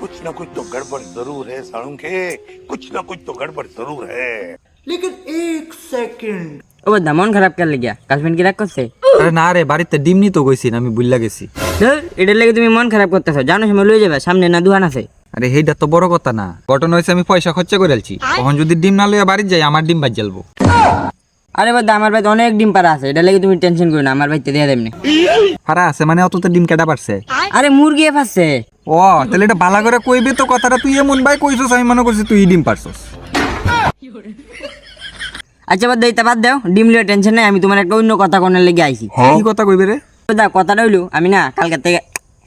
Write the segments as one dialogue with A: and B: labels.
A: कुछ ना कुछ तो गड़बड़ जरूर है साळुंखे, कुछ ना कुछ तो गड़बड़ जरूर है। लेकिन एक सेकंड।
B: ও বদা মন খারাপ कर लिया গার্লফ্রেন্ড কি রাগ করছে?
C: আরে না রে, বাড়িতে ডিম নিতে কইছি না, আমি বুইল্লা গেছি।
B: ধর এটার লাগি তুমি মন খারাপ করতেছো, জানো সময় লয়ে যাবে, সামনে না দোকান আছে।
C: আরে হেইটা তো বড় কথা না, ঘটনা হয়েছে আমি পয়সা খরচা করে আলছি, তখন যদি ডিম না লইয়া বাড়ি যাই আমার ডিম বাজ জ্বালবো।
B: আরে বদা আমার বাড়িতে অনেক ডিম পাড়া আছে, এটার লাগি তুমি টেনশন করো না, আমার বাড়িতে দিয়ে দেবনি।
C: ফারা আছে মানে অত তো ডিম কেটা পারছে?
B: আরে মুরগি ফাসছে।
C: ও তাহলে এটা বালা করে কইবি তো কথাটা, তুই এমন ভাই কইছস আমি মনে করছি তুই ডিম পারছস।
B: আচ্ছা বদা এটা বাদ দাও, ডিম লিয়ে টেনশন নাই, আমি তোমার একটা অন্য কথা কোনের লাগি আইছি।
C: কি কথা কইবে রে?
B: বদা কথাটা হইলো আমি না কালকে থেকে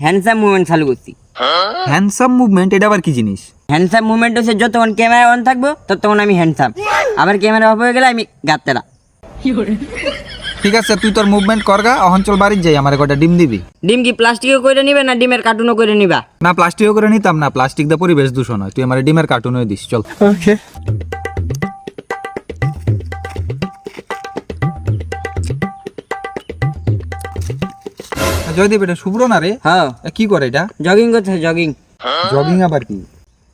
B: হ্যান্ডসাম মুভমেন্ট চালু করছি।
C: হ্যান্ডসাম মুভমেন্ট এটা আবার কি জিনিস?
B: হ্যান্ডসাম মুভমেন্ট হচ্ছে যতক্ষণ ক্যামেরা অন থাকবো ততক্ষণ আমি হ্যান্ডসাম, আবার ক্যামেরা অফ হয়ে গেলে আমি গাত্তেরা।
C: ঠিক আছে তুই তোর মুভমেন্ট করগা, অহন চল বাড়ি যাই, আমারে কয়টা ডিম দিবি।
B: ডিম কি প্লাস্টিকে করে নিবে না ডিমের কার্টুনও করে নিবা?
C: না প্লাস্টিকও করে নিতাম না, প্লাস্টিক দা পরিবেশ দূষণ হয়, তুই আমারে ডিমের কার্টুন হয়ে দিস চল। ওকে জয়দীপ এটা শুভ্র না রে?
B: হ্যাঁ
C: এ কি করে এটা?
B: জগিং করতে, জগিং।
C: জগিং আবার কি?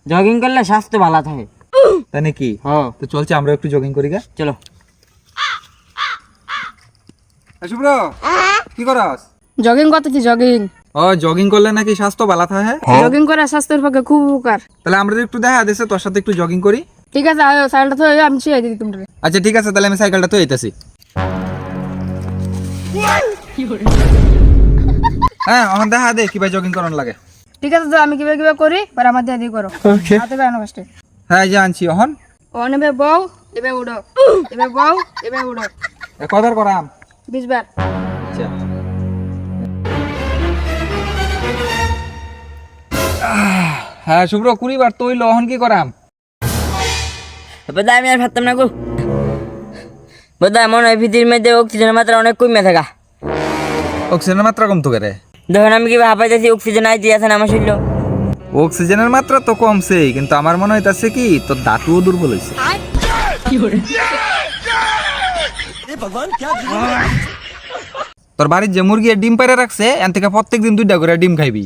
B: জগিং করলে স্বাস্থ্য ভালো থাকে।
C: তাই নাকি?
B: হ্যাঁ
C: তো চলছে আমরা একটু জগিং করি গা।
B: চলো।
C: শুভ্র কি করস?
D: জগিং করতেছি, জগিং।
C: ও জগিং করলে নাকি স্বাস্থ্য ভালো থাকে?
D: জগিং করে স্বাস্থ্যের পক্ষে খুব উপকার।
C: তাহলে আমরা একটু দেখা দিছে তোর সাথে একটু জগিং করি।
D: ঠিক আছে, আয় সাইকেলটা তো আমি শিখাই দিই তোমরা।
C: আচ্ছা ঠিক আছে, তাহলে আমি সাইকেলটা তো এইতাছি। হ্যাঁ এখন দেখা দে কিভাবে জগিং করার লাগে।
D: ঠিক আছে, তো আমি কিভাবে কিভাবে করি পরে আমার দিয়ে করো। হাতে গানো ফার্স্টে।
C: হ্যাঁ যে আনছি এখন।
D: ও নেবে বউ, এবে উড়ো, এবে বউ, এবে উড়ো।
C: কদার করাম?
D: 20 বার।
C: আচ্ছা হ্যাঁ শুভ্র 20 বার তো হইলো, এখন কি করাম?
B: বদা আমি আর ভাবতাম না গো, বদা মনে হয় পৃথিবীর মধ্যে অক্সিজেনের মাত্রা অনেক কমে থাকা।
C: অক্সিজেনের মাত্রা কমতো কে রে?
B: দেখুন আমি কিভাবে হাঁপাইতেছি, অক্সিজেন আইতে আছে না আমার শরীর।
C: অক্সিজেনের মাত্রা তো কমছেই, কিন্তু আমার মনে হইতাছে কি তোর দাঁতও দুর্বল হইছে। তোর বাড়ির যে মুরগি ডিম পেড়ে রাখছে এন থেকে প্রত্যেকদিন 2টা করে ডিম খাইবি।